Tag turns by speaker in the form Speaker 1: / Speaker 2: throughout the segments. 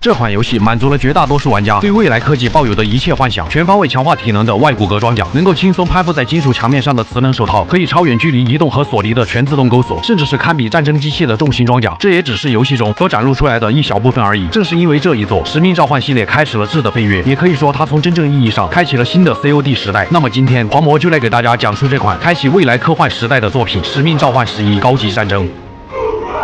Speaker 1: 这款游戏满足了绝大多数玩家对未来科技抱有的一切幻想。全方位强化体能的外骨骼装甲，能够轻松攀附在金属墙面上的磁能手套，可以超远距离移动和锁离的全自动钩锁，甚至是堪比战争机器的重型装甲。这也只是游戏中所展露出来的一小部分而已。正是因为这一座《使命召唤》系列开始了质的飞跃，也可以说它从真正意义上开启了新的 COD 时代。那么今天黄魔就来给大家讲述这款开启未来科幻时代的作品《使命召唤11：高级战争》。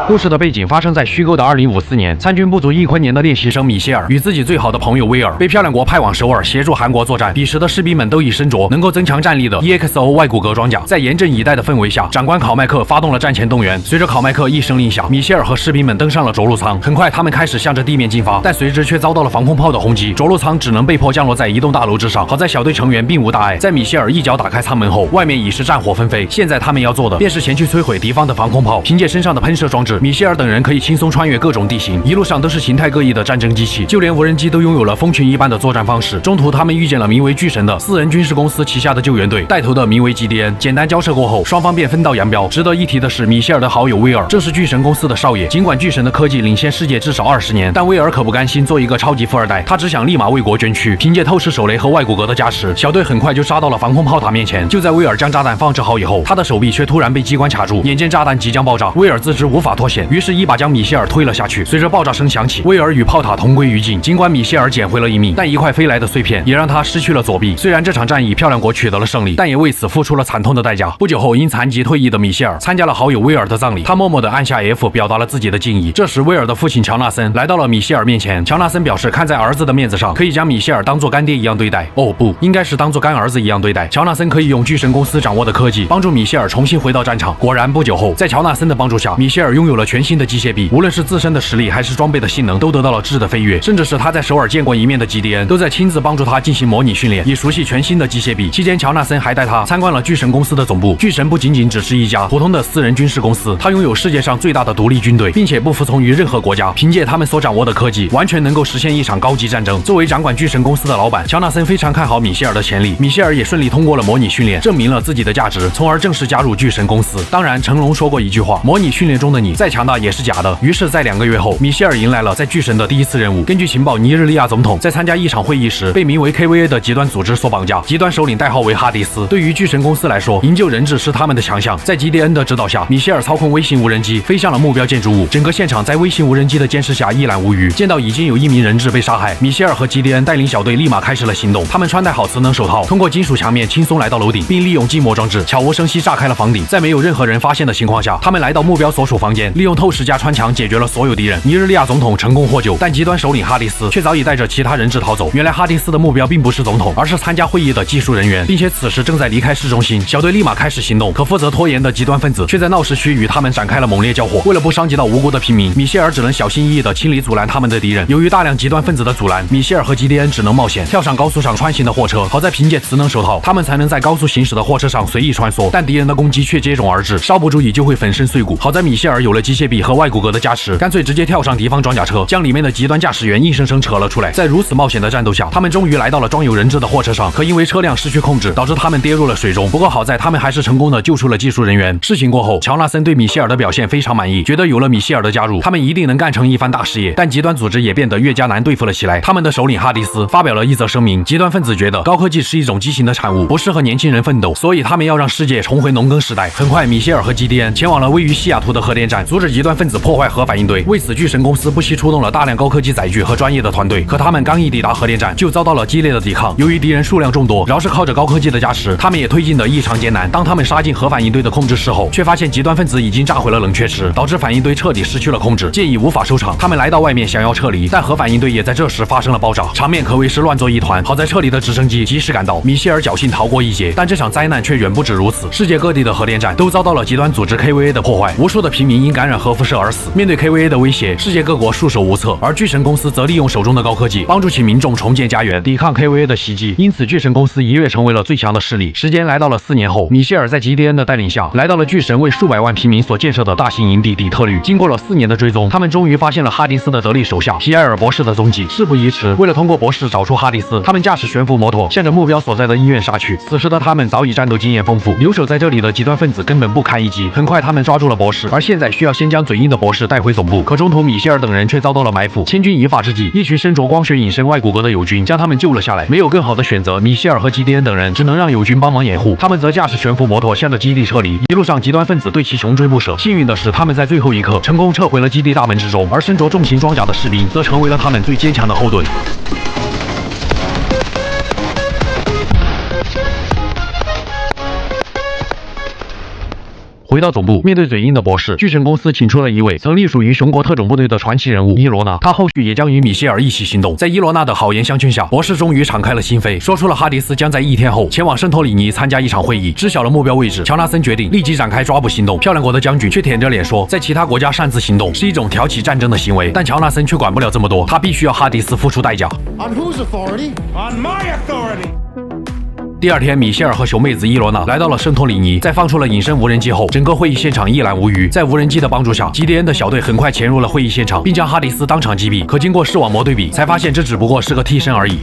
Speaker 1: 故事的背景发生在虚构的2054年，参军不足1昆年的练习生米歇尔与自己最好的朋友威尔被漂亮国派往首尔协助韩国作战。彼时的士兵们都已身着能够增强战力的 EXO 外骨骼装甲，在严阵以待的氛围下，长官考麦克发动了战前动员。随着考麦克一声令下，米歇尔和士兵们登上了着陆舱。很快，他们开始向着地面进发，但随之却遭到了防空炮的轰击，着陆舱只能被迫降落在一栋大楼之上。好在小队成员并无大碍，在米歇尔一脚打开舱门后，外面已是战火纷飞。现在他们要做的便是前去摧毁敌方的防空炮。凭借身上的喷射装置，米歇尔等人可以轻松穿越各种地形，一路上都是形态各异的战争机器，就连无人机都拥有了蜂群一般的作战方式。中途他们遇见了名为巨神的私人军事公司旗下的救援队，带头的名为 GDN。简单交涉过后，双方便分道扬镳。值得一提的是，米歇尔的好友威尔正是巨神公司的少爷。尽管巨神的科技领先世界至少20年，但威尔可不甘心做一个超级富二代，他只想立马为国捐躯。凭借透视手雷和外骨骼的加持，小队很快就杀到了防空炮塔面前。就在威尔将炸弹放置好以后，他的手臂却突然被机关卡住，眼见炸弹即将爆炸，威尔自知无法脱险，于是一把将米歇尔推了下去。随着爆炸声响起，威尔与炮塔同归于尽。尽管米歇尔捡回了一命，但一块飞来的碎片也让他失去了左臂。虽然这场战役漂亮国取得了胜利，但也为此付出了惨痛的代价。不久后，因残疾退役的米歇尔参加了好友威尔的葬礼，他默默地按下 F 表达了自己的敬意。这时，威尔的父亲乔纳森来到了米歇尔面前。乔纳森表示，看在儿子的面子上，可以将米歇尔当作干爹一样对待。哦不，应该是当作干儿子一样对待。乔纳森可以用巨神公司掌握的科技帮助米歇尔重新回到战场。果然，不久后，在乔纳森的帮助下，米歇尔拥有了全新的机械臂，无论是自身的实力还是装备的性能都得到了质的飞跃，甚至是他在首尔见过一面的 GDN 都在亲自帮助他进行模拟训练，以熟悉全新的机械臂。期间，乔纳森还带他参观了巨神公司的总部。巨神不仅仅只是一家普通的私人军事公司，它拥有世界上最大的独立军队，并且不服从于任何国家，凭借他们所掌握的科技，完全能够实现一场高级战争。作为掌管巨神公司的老板，乔纳森非常看好米歇尔的潜力。米歇尔也顺利通过了模拟训练，证明了自己的价值，从而正式加入巨神公司。当然，成龙说过一句话：模拟训练中的你再强大也是假的。于是，在2个月后，米歇尔迎来了在巨神的第一次任务。根据情报，尼日利亚总统在参加一场会议时，被名为 KVA 的极端组织所绑架，极端首领代号为哈迪斯。对于巨神公司来说，营救人质是他们的强项。在 GDN 的指导下，米歇尔操控微型无人机飞向了目标建筑物，整个现场在微型无人机的监视下一览无余。见到已经有1名人质被杀害，米歇尔和 GDN 带领小队立马开始了行动。他们穿戴好磁能手套，通过金属墙面轻松来到楼顶，并利用筋膜装置悄无声息炸开了房顶。在没有任何人发现的情况下，他们来到目标所属房间，利用透视加穿墙解决了所有敌人。尼日利亚总统成功获救，但极端首领哈迪斯却早已带着其他人质逃走。原来哈迪斯的目标并不是总统，而是参加会议的技术人员，并且此时正在离开市中心。小队立马开始行动，可负责拖延的极端分子却在闹市区与他们展开了猛烈交火。为了不伤及到无辜的平民，米歇尔只能小心翼翼地清理阻拦他们的敌人。由于大量极端分子的阻拦，米歇尔和 GDN 只能冒险跳上高速上穿行的货车。好在凭借磁能手套，他们才能在高速行驶的货车上随意穿梭，但敌人的攻击却接踵而至，稍不注意就会粉身碎骨。好在米歇尔有了机械臂和外骨骼的加持，干脆直接跳上敌方装甲车，将里面的极端驾驶员硬生生扯了出来。在如此冒险的战斗下，他们终于来到了装有人质的货车上，可因为车辆失去控制，导致他们跌入了水中。不过好在他们还是成功的救出了技术人员。事情过后，乔纳森对米歇尔的表现非常满意，觉得有了米歇尔的加入，他们一定能干成一番大事业。但极端组织也变得越加难对付了起来。他们的首领哈迪斯发表了一则声明，极端分子觉得高科技是一种畸形的产物，不适合年轻人奋斗，所以他们要让世界重回农耕时代。很快，米歇尔和 GDN 前往了位于西雅图的核电站，阻止极端分子破坏核反应堆。为此，巨神公司不惜出动了大量高科技载具和专业的团队。可他们刚一抵达核电站，就遭到了激烈的抵抗。由于敌人数量众多，饶是靠着高科技的加持，他们也推进得异常艰难。当他们杀进核反应堆的控制室后，却发现极端分子已经炸毁了冷却池，导致反应堆彻底失去了控制，建议无法收场。他们来到外面想要撤离，但核反应堆也在这时发生了爆炸，场面可谓是乱作一团。好在撤离的直升机及时赶到，米歇尔侥幸逃过一劫。但这场灾难却远不止如此，世界各地的核电站都遭到了极端组织 KVA 的破坏，无数的平民因感染核辐射而死。面对 KVA 的威胁，世界各国束手无策，而巨神公司则利用手中的高科技，帮助其民众重建家园，抵抗 KVA 的袭击。因此，巨神公司一跃成为了最强的势力。时间来到了4年后，米歇尔在 GDN 的带领下，来到了巨神为数百万平民所建设的大型营地底特律。经过了4年的追踪，他们终于发现了哈迪斯的得力手下皮埃尔博士的踪迹。事不宜迟，为了通过博士找出哈迪斯，他们驾驶悬浮摩托，向着目标所在的医院杀去。此时的他们早已战斗经验丰富，留守在这里的极端分子根本不堪一击。很快，他们抓住了博士，而现在需要先将嘴硬的博士带回总部，可中途米歇尔等人却遭到了埋伏。千钧一发之际，一群身着光学隐身外骨骼的友军将他们救了下来。没有更好的选择，米歇尔和基迪恩等人只能让友军帮忙掩护，他们则驾驶悬浮摩托向着基地撤离。一路上，极端分子对其穷追不舍。幸运的是，他们在最后一刻成功撤回了基地大门之中，而身着重型装甲的士兵则成为了他们最坚强的后盾。回到总部，面对嘴硬的博士，巨神公司请出了一位曾隶属于熊国特种部队的传奇人物伊罗娜，他后续也将与米歇尔一起行动。在伊罗娜的好言相劝下，博士终于敞开了心扉，说出了哈迪斯将在1天后前往圣托里尼参加一场会议。知晓了目标位置，乔纳森决定立即展开抓捕行动。漂亮国的将军却舔着脸说，在其他国家擅自行动是一种挑起战争的行为，但乔纳森却管不了这么多，他必须要哈迪斯付出代价。
Speaker 2: On whose authority? On my authority.
Speaker 1: 第二天，米歇尔和熊妹子伊罗娜来到了圣托里尼，在放出了隐身无人机后，整个会议现场一览无余。在无人机的帮助下，基迪恩的小队很快潜入了会议现场，并将哈迪斯当场击毙。可经过视网膜对比，才发现这只不过是个替身而已。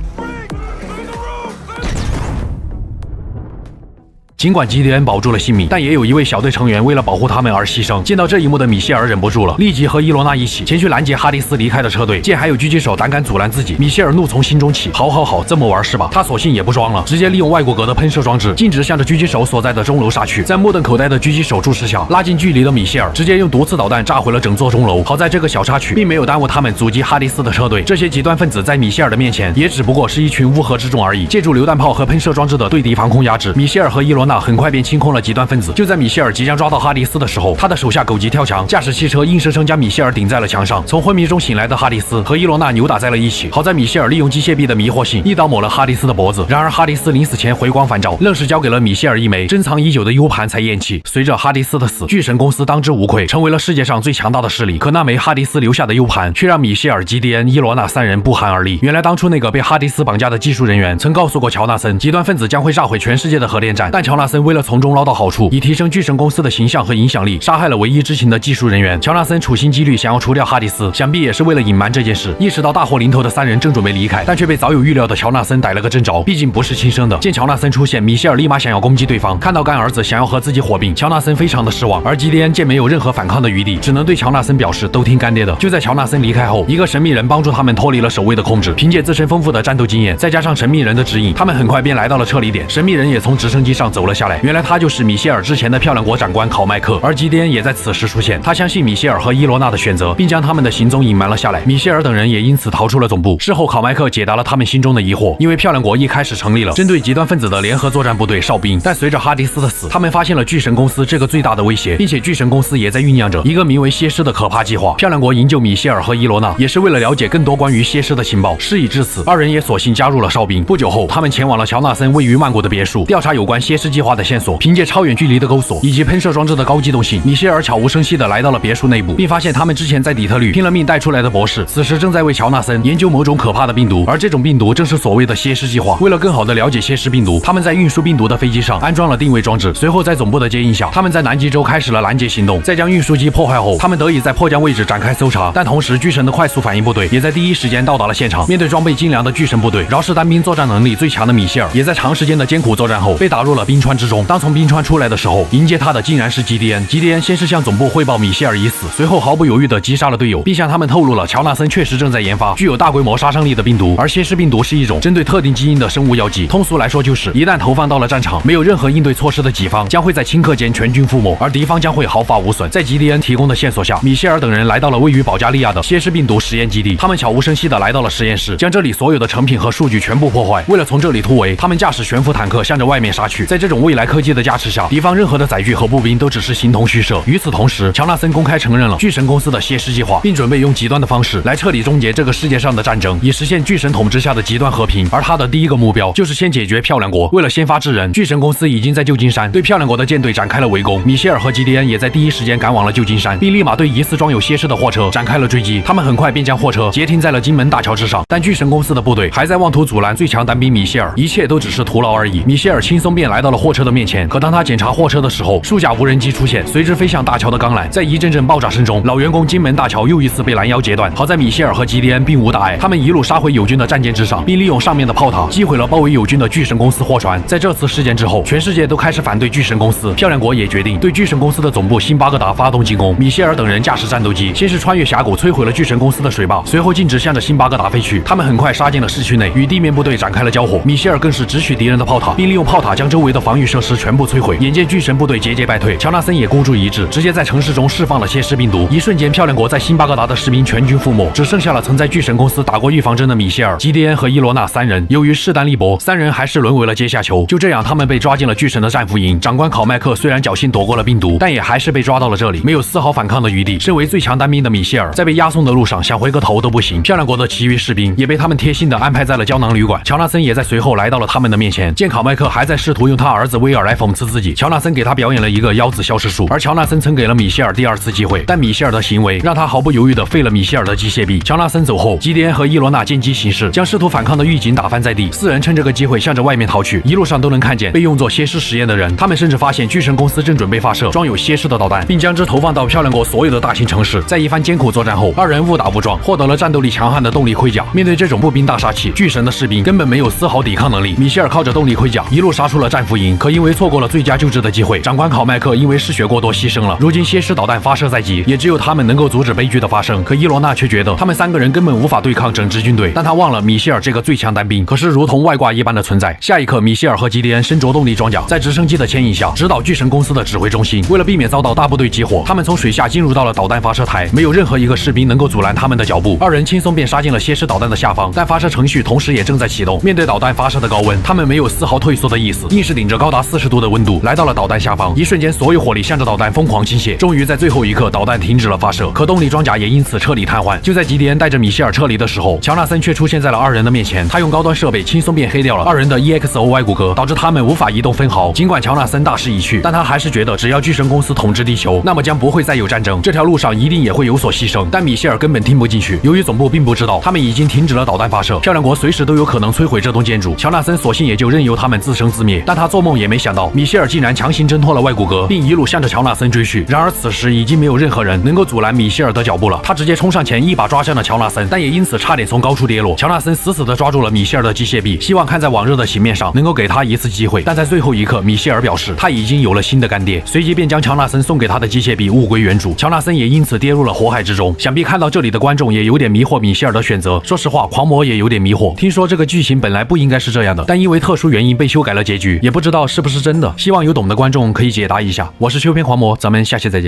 Speaker 1: 尽管基迪恩保住了性命，但也有一位小队成员为了保护他们而牺牲。见到这一幕的米歇尔忍不住了，立即和伊罗娜一起前去拦截哈迪斯离开的车队。见还有狙击手胆敢阻拦自己，米歇尔怒从心中起。好，这么玩是吧？他索性也不装了，直接利用外骨骼的喷射装置，径直向着狙击手所在的钟楼杀去。在目瞪口呆的狙击手注视下，拉近距离的米歇尔直接用毒刺导弹炸毁了整座钟楼。好在这个小插曲并没有耽误他们阻击哈迪斯的车队。这些极端分子在米歇尔的面前也只不过是一群乌合之众而已。借助榴弹炮和喷射装置的对敌防空压制，米歇尔和伊罗娜很快便清空了极端分子。就在米歇尔即将抓到哈迪斯的时候，他的手下狗急跳墙，驾驶汽车硬生生将米歇尔顶在了墙上。从昏迷中醒来的哈迪斯和伊罗娜扭打在了一起。好在米歇尔利用机械臂的迷惑性，一刀抹了哈迪斯的脖子。然而哈迪斯临死前回光返照，愣是交给了米歇尔一枚珍藏已久的 U 盘才咽气。随着哈迪斯的死，巨神公司当之无愧成为了世界上最强大的势力。可那枚哈迪斯留下的 U 盘却让米歇尔、基迪恩、伊罗娜三人不寒而栗。原来当初那个被哈迪斯绑架的技术人员曾告诉过乔纳森，极端分子将会炸毁全世界的核电站，但乔纳森为了从中捞到好处，以提升巨神公司的形象和影响力，杀害了唯一知情的技术人员。乔纳森处心积虑想要除掉哈迪斯，想必也是为了隐瞒这件事。意识到大祸临头的三人正准备离开，但却被早有预料的乔纳森逮了个正着，毕竟不是亲生的。见乔纳森出现，米歇尔立马想要攻击对方。看到干儿子想要和自己火并，乔纳森非常的失望。而基迪恩见没有任何反抗的余地，只能对乔纳森表示都听干爹的。就在乔纳森离开后，一个神秘人帮助他们脱离了守卫的控制。凭借自身丰富的战斗经验，再加上神秘人的指引，他们很快便来到了撤离点。神秘人也从直升机上走了下来，原来他就是米歇尔之前的漂亮国长官考麦克。而基迪恩也在此时出现，他相信米歇尔和伊罗娜的选择，并将他们的行踪隐瞒了下来。米歇尔等人也因此逃出了总部。事后考麦克解答了他们心中的疑惑，因为漂亮国一开始成立了针对极端分子的联合作战部队哨兵，但随着哈迪斯的死，他们发现了巨神公司这个最大的威胁，并且巨神公司也在酝酿着一个名为歇尸的可怕计划。漂亮国营救米歇尔和伊罗娜，也是为了了解更多关于歇尸的情报。事已至此，二人也索性加入了哨兵。不久后，他们前往了乔纳森位于曼谷的别墅，调查有关歇尸计划的线索。凭借超远距离的钩索以及喷射装置的高机动性，米歇尔悄无声息地来到了别墅内部，并发现他们之前在底特律拼了命带出来的博士，此时正在为乔纳森研究某种可怕的病毒，而这种病毒正是所谓的歇尸计划。为了更好地了解歇尸病毒，他们在运输病毒的飞机上安装了定位装置。随后在总部的接应下，他们在南极洲开始了拦截行动。在将运输机破坏后，他们得以在迫降位置展开搜查，但同时巨神的快速反应部队也在第一时间到达了现场。面对装备精良的巨神部队，饶是单兵作战能力最强的米歇尔，也在长时间的艰苦作战后被打入了冰川之中。当从冰川出来的时候，迎接他的竟然是基迪恩。基迪恩先是向总部汇报米歇尔已死，随后毫不犹豫地击杀了队友，并向他们透露了乔纳森确实正在研发具有大规模杀伤力的病毒，而歇尸病毒是一种针对特定基因的生物药剂。通俗来说就是，一旦投放到了战场，没有任何应对措施的己方将会在顷刻间全军覆没，而敌方将会毫发无损。在基迪恩提供的线索下，米歇尔等人来到了位于保加利亚的歇尸病毒实验基地。他们悄无声息地来到了实验室，将这里所有的成品和数据全部破坏。为了从这里突围，他们驾驶悬浮坦克向着外面杀去。在这种未来科技的加持下，敌方任何的载具和步兵都只是形同虚设。与此同时，乔纳森公开承认了巨神公司的歇尸计划，并准备用极端的方式来彻底终结这个世界上的战争，以实现巨神统治下的极端和平。而他的第一个目标就是先解决漂亮国。为了先发制人，巨神公司已经在旧金山对漂亮国的舰队展开了围攻。米歇尔和基迪恩也在第一时间赶往了旧金山，并立马对疑似装有歇尸的货车展开了追击。他们很快便将货车截停在了金门大桥之上，但巨神公司的部队还在妄图阻拦最强单兵米歇尔，一切都只是徒劳而已。米歇尔轻松便来到了货车的面前。可当他检查货车的时候，数架无人机出现，随之飞向大桥的钢缆。在一阵阵爆炸声中，老员工金门大桥又一次被拦腰截断。好在米歇尔和吉迪恩并无大碍，他们一路杀回友军的战舰之上，并利用上面的炮塔击毁了包围友军的巨神公司货船。在这次事件之后，全世界都开始反对巨神公司，漂亮国也决定对巨神公司的总部新巴格达发动进攻。米歇尔等人驾驶战斗机，先是穿越峡谷摧毁了巨神公司的水坝，随后径直向着新巴格达飞去。他们很快杀进了市区内，与地面部队展开了交火。米歇尔更是直取敌人的炮塔，并利用炮塔将周围的防御设施全部摧毁。眼见巨神部队节节败退，乔纳森也孤注一掷，直接在城市中释放了蝎尸病毒。一瞬间，漂亮国在新巴格达的士兵全军覆没，只剩下了曾在巨神公司打过预防针的米歇尔、吉迪恩和伊罗纳三人。由于势单力薄，三人还是沦为了阶下囚。就这样，他们被抓进了巨神的战俘营。长官考麦克虽然侥幸躲过了病毒，但也还是被抓到了这里，没有丝毫反抗的余地。身为最强单兵的米歇尔，在被押送的路上想回个头都不行。漂亮国的其余士兵也被他们贴心的安排在了胶囊旅馆。乔纳森也在随后来到了他们的面前。见考麦克还在试图用他儿子威尔来讽刺自己，乔纳森给他表演了一个腰子消失术。而乔纳森曾给了米歇尔第二次机会，但米歇尔的行为让他毫不犹豫地废了米歇尔的机械臂。乔纳森走后，吉迪恩和伊罗纳见机行事，将试图反抗的狱警打翻在地。四人趁这个机会向着外面逃去，一路上都能看见被用作蝎尸实验的人。他们甚至发现巨神公司正准备发射装有蝎尸的导弹，并将之投放到漂亮国所有的大型城市。在一番艰苦作战后，二人误打误撞获得了战斗力强悍的动力盔甲。面对这种步兵大杀器，巨神的士兵根本没有丝毫抵抗能力。米歇尔靠着动力盔甲一路杀出了战俘营，可因为错过了最佳救治的机会，长官考麦克因为失血过多牺牲了。如今蝎尸导弹发射在即，也只有他们能够阻止悲剧的发生。可伊罗纳却觉得他们三个人根本无法对抗整支军队，但他忘了米歇尔这个最强单兵可是如同外挂一般的存在。下一刻，米歇尔和吉迪恩身着动力装甲，在直升机的牵引下直捣巨神公司的指挥中心。为了避免遭到大部队集火，他们从水下进入到了导弹发射台，没有任何一个士兵能够阻拦他们的脚步。二人轻松便杀进了蝎尸导弹的下方，但发射程序同时也正在启动。面对导弹发射的高温，他们没有丝毫退缩的意思，硬是顶着高达40度的温度来到了导弹下方。一瞬间，所有火力向着导弹疯狂倾泻。终于在最后一刻，导弹停止了发射，可动力装甲也因此彻底瘫痪。就在吉迪恩带着米歇尔撤离的时候，乔纳森却出现在了二人的面前。他用高端设备轻松便黑掉了二人的 EXOY 骨骼，导致他们无法移动分毫。尽管乔纳森大势已去，但他还是觉得只要巨神公司统治地球，那么将不会再有战争，这条路上一定也会有所牺牲。但米歇尔根本听不进去，由于总部并不知道他们已经停止了导弹发射，漂亮国随时都有可能摧毁这栋建筑。乔纳森索性也就任由他们自生自灭。但他做梦也没想到，米歇尔竟然强行挣脱了外骨骼，并一路向着乔纳森追去。然而此时已经没有任何人能够阻拦米歇尔的脚步了。他直接冲上前，一把抓向了乔纳森，但也因此差点从高处跌落。乔纳森死死地抓住了米歇尔的机械臂，希望看在往日的情面上能够给他一次机会。但在最后一刻，米歇尔表示他已经有了新的干爹，随即便将乔纳森送给他的机械臂物归原主。乔纳森也因此跌入了火海之中。想必看到这里的观众也有点迷惑米歇尔的选择。说实话，狂魔也有点迷惑。听说这个剧情本来不应该是这样的，但因为特殊原因被修改了结局，也不知道是不是真的。希望有懂的观众可以解答一下。我是修片狂魔，咱们下期再见。